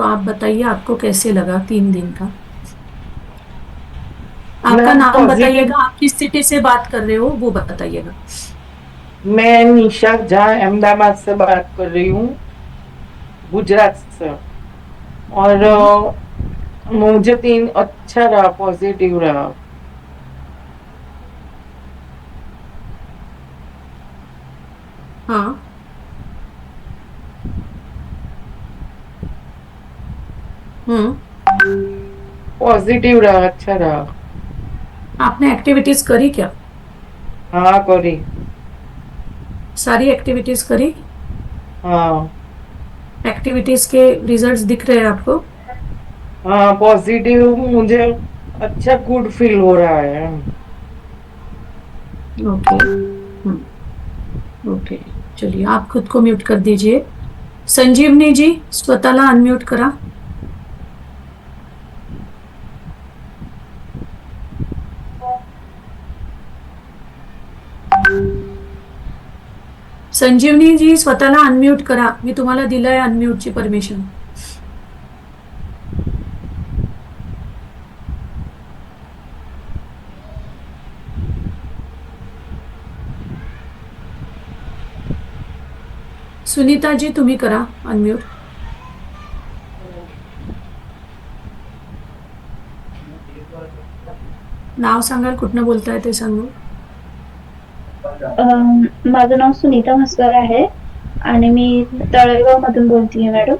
तो आप बताइए आपको कैसे लगा 3 दिन का। आपका मैम नाम पॉजिटिव। बताइएगा, आप किस सिटी से बात कर रहे हो वो बताइएगा। मैं निशा झा अहमदाबाद से बात कर रही हूँ, गुजरात से। और हम्म। मुझे 3 अच्छा रहा, पॉजिटिव रहा। हाँ। हम्म। पॉजिटिव रहा, अच्छा रहा। आपने एक्टिविटीज करी क्या? हाँ करी। सारी एक्टिविटीज करी? हाँ। एक्टिविटीज के रिजल्ट्स दिख रहे हैं आपको? हाँ पॉजिटिव, मुझे अच्छा गुड फील हो रहा है। ओके। ओके। चलिए आप खुद को म्यूट कर दीजिए। संजीवनी जी, स्वतःला अनम्यूट करा। संजीवनी जी, स्वतःला अनम्यूट करा, मी तुम्हाला दिलंय अनम्यूटची परमिशन. सुनीता जी, तुम्ही करा अनम्यूट. नाव सांगाल, कुठनं बोलताय ते सांगू. माझं नाव सुनीता म्हसकर आहे आणि मी तळेगाव मधून बोलतीये मॅडम.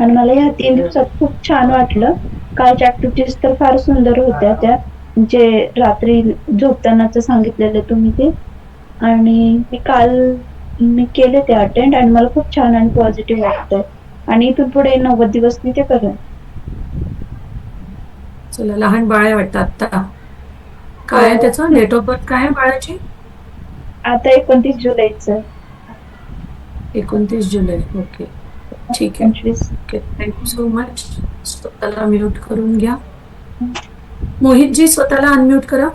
आणि मला ह्या 3 दिवसात खूप छान वाटलं. कालच्या ऍक्टिव्हिटीज तर फार सुंदर होत्या त्या, जे रात्री झोपतानाच सांगितलेलं तुम्ही ते. आणि मी केले ते अटेंड आणि मला खूप छान आणि पॉझिटिव्ह वाटतंय. आणि इथून पुढे 90 दिवस मी ते करेन. चला, लहान बाळ आहे वाटतं आता. हो. काय आहे त्याचं डेट ऑफ बर्थ, काय आहे बाळाची? आता 29 जुलैच. 29 जुलै. ओके. ठीक आहे. 25. Okay, thank you so much. स्वतःला म्यूट करून घ्या. मोहित जी, स्वतःला अनम्यूट करा.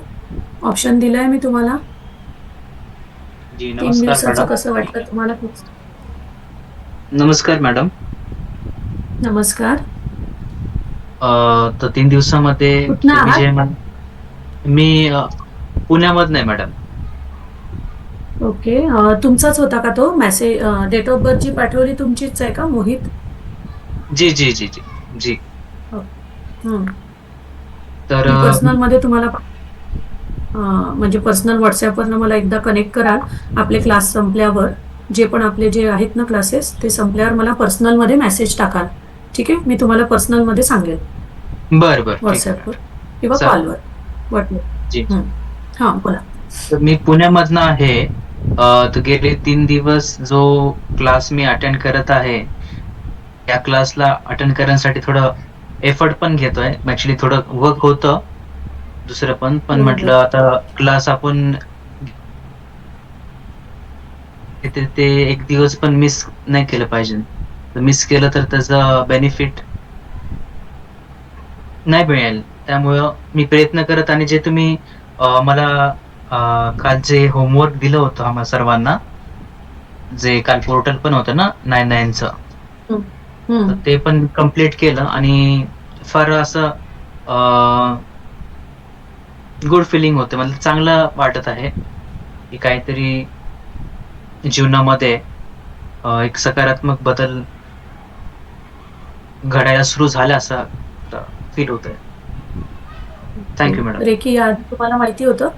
ऑप्शन दिलाय मी तुम्हाला. जी 3 दिवसाचं नमस्कार कसं वाटलं तुम्हाला? मॅडम. नमस्कार मॅडम. नमस्कार. तर 3 दिवसामध्ये कुठनं तुम्ही आहात? जे मी पुण्यामधनं आहे मॅडम. ओके. तुमचाच होता का तो मेसेज? डेट ऑफ बर्थ जी पाठवली तुमचीच आहे का, मोहित? जी जी जी जी जी. हो. हं. तर मी पर्सनल मध्ये तुम्हाला म्हणजे पर्सनल व्हॉट्सअपवरनं मला एकदा कनेक्ट कराल. आपले क्लास संपल्यावर जे पण आपले जे आहेत ना क्लासेस, ते संपल्यावर मला पर्सनल मध्ये मेसेज टाकाल. ठीक आहे, मी तुम्हाला पर्सनल मध्ये सांगेल. बरं बरं, ठीक आहे व्हॉट्सअपवर मॅडम. किंवा चालेल. कॉलवर. वाटलं. जी. हां, बोला. तर मी पुण्यामधनं आहे. तर गेले 3 दिवस जो क्लास मी अटेंड करत आहे, त्या क्लासला अटेंड करण्यासाठी थोडं एफर्ट पण घेतोय. ऍक्च्युली थोडं वर्क होतं दुसरं पण बरोबर. म्हटलं आता क्लास आपण ते 1 दिवस पण मिस नाही केलं पाहिजे. मिस केलं तर त्याचं बेनिफिट नाही मिळेल. त्यामुळं मी प्रयत्न करत आणि जे तुम्ही मला काल जे होमवर्क दिलं होतं आम्हा सर्वांना, जे काल पोर्टल पण होतं ना 99चं, हं. तर हं. ते पण कंप्लीट केलं आणि फार असं गुड फीलिंग होते. मला चांगलं वाटत आहे, की काहीतरी जीवनामध्ये एक सकारात्मक बदल घडायला सुरू झाला असं फील होतंय. Okay. Thank you madam. Reiki आधी तुम्हाला माहिती होतं?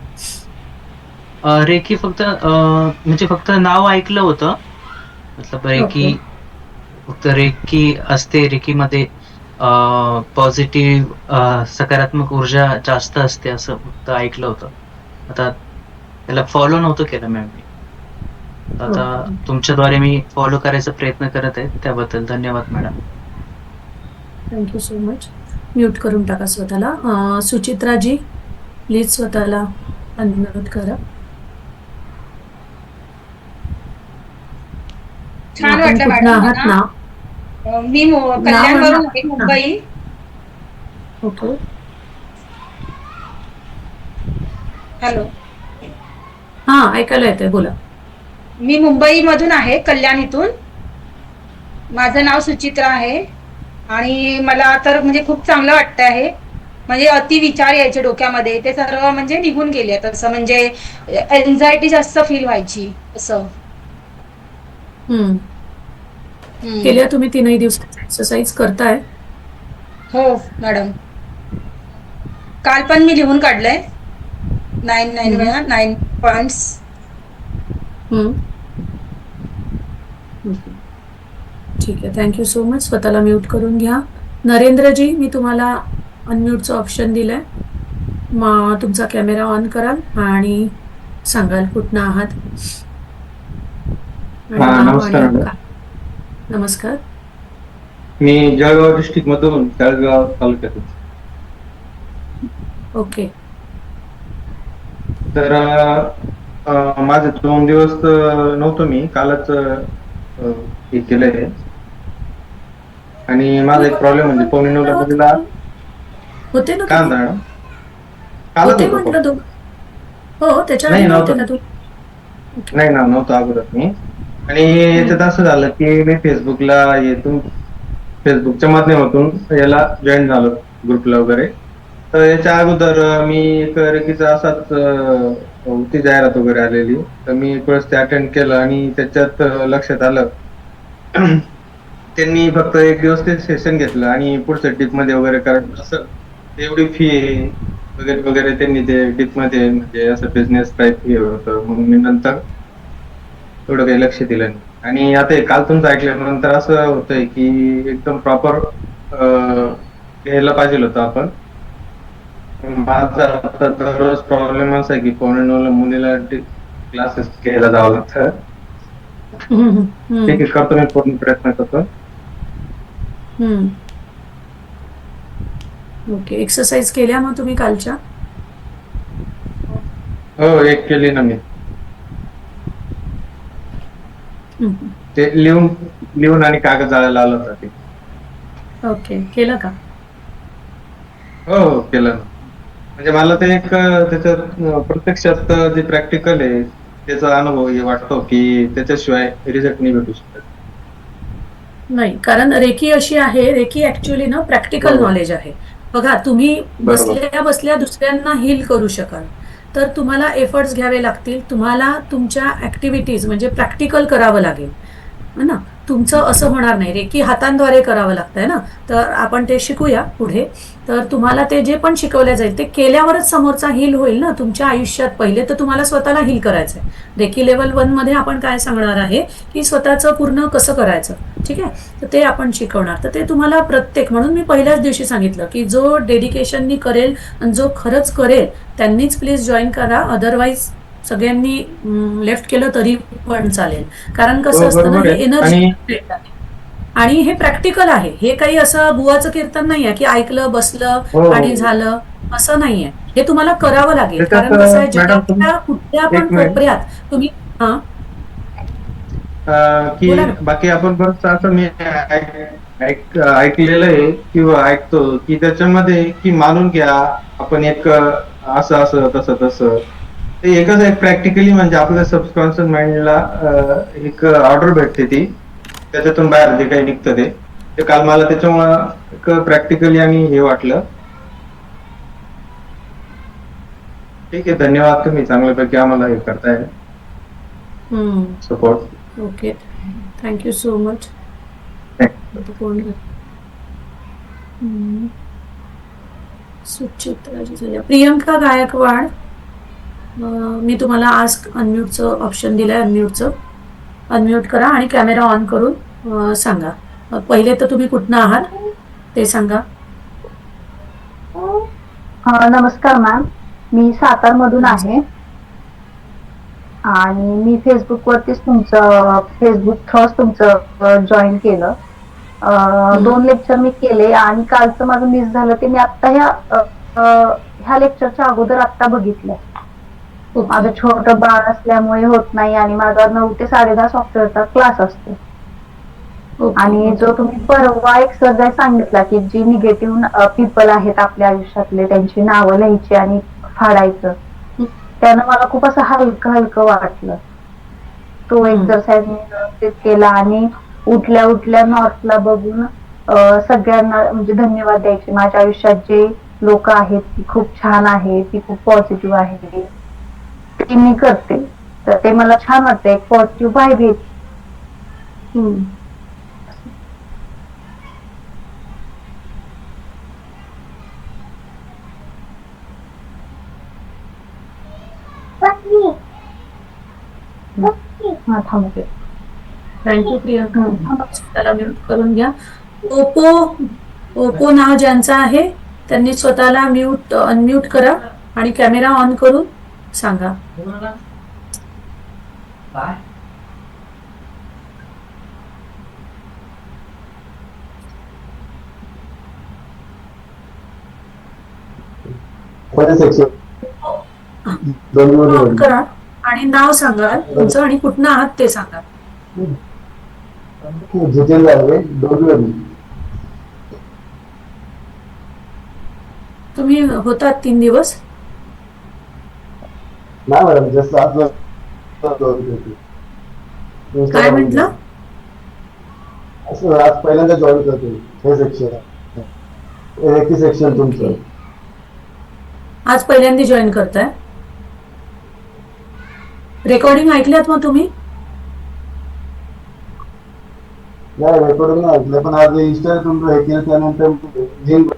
रेकी फक्त म्हणजे फक्त नाव ऐकलं होतं. मतलब ओके. रेकी, फक्त रेकी असते. रेकीमध्ये पॉझिटिव्ह सकारात्मक ऊर्जा जास्त असते असं फक्त ऐकलं होतं. आता त्याला फॉलो नव्हतं केलं मॅम मी. आता ओके. तुमच्याद्वारे मी फॉलो करायचा प्रयत्न करत आहे. त्याबद्दल धन्यवाद madam. Thank you so much. Mute करून टाका स्वतःला. सुचित्रा जी, प्लीज स्वतःला अनम्यूट करा. छान आपण वाटलं कुठनं मॅडम आहात मला. ना? मी नाव आणि कल्याणवरून आहे, हां. मुंबई. ओके. हॅलो. हां, ऐकायला येतंय, बोला. मी मुंबईमधून आहे, कल्याण इथून. माझं नाव सुचित्रा आहे. आणि मला तर म्हणजे खूप चांगलं वाटतं आहे. म्हणजे अति विचार यायचे डोक्यामध्ये ते सर्व म्हणजे निघून गेले. तसं म्हणजे एन्झायटी जास्त फील व्हायची असं. हम्म. हम्म. केल्या तुम्ही 3 दिवसाचा एक्सरसाइज करताय? हो मॅडम. काल पण मी लिहून काढलंय 9 हम्म. वेळा 9 पॉइंट्स. हम्म. ओके. ठीक आहे, थँक्यू सो मच. स्वतःला म्यूट करून घ्या. नरेंद्रजी, मी तुम्हाला अनम्यूटचं ऑप्शन दिलंय. मग तुमचा कॅमेरा ऑन कराल आणि सांगाल कुठनं आहात आणि नाव नमस्कार आणि मॅडम. काय. नमस्कार. मी जळगाव डिस्ट्रिक्ट मधून जळगाव तालुक्यातून. ओके. तर माझे 2 दिवस नव्हतो, मी कालच हे केलंय. आणि माझा एक प्रॉब्लेम म्हणजे होते पौर्णिमेला ना मुलीला. काय तुम्ही? म्हणता मॅडम? कालच होते होतो म्हटलं फक्त. हो, त्याच्या आधी नाही नव्हते नव्हतं. का तुम्ही? नाही ना, नव्हतं अगोदर मी. आणि याच्यात असं झालं की मी फेसबुकच्या माध्यमातून याला जॉईन झालो, ग्रुपला वगैरे. तर याच्या अगोदर मी एक रेकीचा असाच होती जाहिरात वगैरे आलेली, तर मी एक वेळेस ते अटेंड केलं आणि त्याच्यात लक्षात आलं. त्यांनी फक्त 1 दिवस ते सेशन घेतलं आणि पुढचं डीप मध्ये वगैरे करायचं असं एवढी फी आहे वगैरे वगैरे. त्यांनी ते डीप मध्ये म्हणजे असं बिझनेस टाईप हे होतं, म्हणून मी नंतर एवढं काही लक्ष दिलं नाही. आणि आता हे काल तुमचं ऐकल्यानंतर असं होतंय की एकदम प्रॉपर घ्यायला पाहिजे होतं आपण. माझा आता दररोज प्रॉब्लेम असा आहे की पौर्णिमेला मुलीला क्लासेस घ्यायला जावं लागतं. ठीक आहे, करतो मी पूर्ण प्रयत्न करतो. ओके. एक्सरसाइज केल्या मग तुम्ही कालच्या? हो, एक केली ना मी. हम्म. ते लिहून आणि कागद जाळायला आलं होतं ते. ओके, केलं का? हो, केलं ना. म्हणजे मला ते एक त्याच्यात प्रत्यक्षात जे प्रॅक्टिकल आहे त्याचा अनुभव हे वाटतो की त्याच्याशिवाय रिझल्ट नाही भेटू शकत. नाही, कारण रेकी अशी आहे, रेकी ऍक्च्युअली ना प्रॅक्टिकल बरोबर. नॉलेज आहे. बघा, तुम्ही बरोबर. बसल्या बसल्या दुसऱ्यांना हील करू शकाल, तर तुम्हाला एफर्ट्स घ्यावे लागतील. तुम्हाला तुमच्या ऍक्टिव्हिटीज म्हणजे प्रॅक्टिकल करावं लागेल, है ना. तुमचं असं होणार नाही. रेकी हातांद्वारे करावं लागतंय ना, तर आपण ते शिकूया पुढे. तर तुम्हाला ते जे पण शिकवलं जाईल ते केल्यावरच समोरचा हील होईल ना तुमच्या आयुष्यात. पहिले तर तुम्हाला स्वतःला हील करायचंय. रेकी लेवल 1 मध्ये आपण काय सांगणार आहे की स्वतःचं पूर्ण कसं करायचं, ठीक आहे. तर ते आपण शिकवणार. तर ते तुम्हाला म्हणून मी पहिल्याच दिवशी सांगितलं की जो डेडिकेशननी करेल आणि जो खरंच करेल त्यांनीच प्लीज जॉईन करा. अदरवाईज सगळ्यांनी लेफ्ट केलं तरी पण चालेल. कारण कसं हो, असतं ना, बरोबर हे आहे. एनर्जी आहे आणि हे प्रॅक्टिकल आहे. हे काही असं बुवाचं कीर्तन नाहीये की ऐकलं बसलं हो, आणि हो. झालं, असं नाहीये. हे तुम्हाला करावं लागेल. त्याच्यात कारण कसं आहे, मॅडम तुम्ही जगाच्या कुठल्या पण एक मिनिट. कोपऱ्यात तुम्ही हा की बोला ना. बाकी आपण बरंच असं मी ऐकलेलं आहे किंवा ऐकतो की त्याच्यामध्ये की मानून घ्या आपण एक असं असं तसं तसं. ते एकच एक प्रॅक्टिकली म्हणजे आपल्या सबकॉन्शियस माइंडला एक ऑर्डर भेटते, ती त्याच्यातून बाहेर जे काही निघतं ते काल मला त्याच्यामुळं एक प्रॅक्टिकली आणि हे वाटलं. ठीक आहे, धन्यवाद. तुम्ही चांगल्यापैकी आम्हाला हे करताय support. Okay, thank you so much. कोण सुचित्राजी झाल्या. प्रियंका गायकवाड, मी तुम्हाला आस्क अनम्यूटचं ऑप्शन दिलंय. अनम्यूट करा आणि कॅमेरा ऑन करून सांगा. पहिले तर तुम्ही कुठनं आहात ते सांगा. नमस्कार मॅम, मी सातारमधून आहे आणि मी फेसबुकवरतीच फेसबुक थ्रूच तुमचं जॉईन केलं. 2 लेक्चर मी केले आणि कालचं माझं मिस झालं ते मी आता ह्या लेक्चरच्या अगोदर आता बघितलंय. माझं छोटं बाळ असल्यामुळे होत नाही आणि माझा 9 ते 10:30 सॉफ्टवेअरचा क्लास असतो. आणि जो तुम्ही परवा एक्सरसाइज सांगितला की जी निगेटिव्ह पीपल आहेत आपल्या आयुष्यातले त्यांची नावं लिहायची आणि फाडायचं, त्यानं मला खूप असं हलकं हलकं वाटलं. तो एक्सरसाइज मी व्यवस्थित केला आणि उठल्या उठल्या नॉर्थला बघून सगळ्यांना म्हणजे धन्यवाद द्यायचे. माझ्या आयुष्यात जे लोक आहेत ती खूप छान आहे, ती खूप पॉझिटिव्ह आहे, ती मी करते. तर ते मला छान वाटतं, एक पॉझिटिव्ह वाईब येते. हम्म. हा थांबते. थँक्यू प्रियंका. त्याला म्यूट करून घ्या. ओप्पो नाव ज्यांचं आहे त्यांनी स्वतःला अनम्यूट करा आणि कॅमेरा ऑन करून सांगा. ऑन करा आणि नाव सांगा तुमचं आणि कुठनं आहात ते सांगा. तुम्ही होतात 3 दिवस? नाही मॅडम, जस्ट आज काय म्हंटल? असं आज पहिल्यांदा जॉईन करतो हे सेक्शन तुमचं. आज पहिल्यांदा जॉईन करताय? रेकॉर्डिंग ऐकल्यात मग तुम्ही? नाही, रेकॉर्डिंग नाही ऐकलं, पण आज इन्स्टा तुमचं हे केलं त्यानंतर लिंक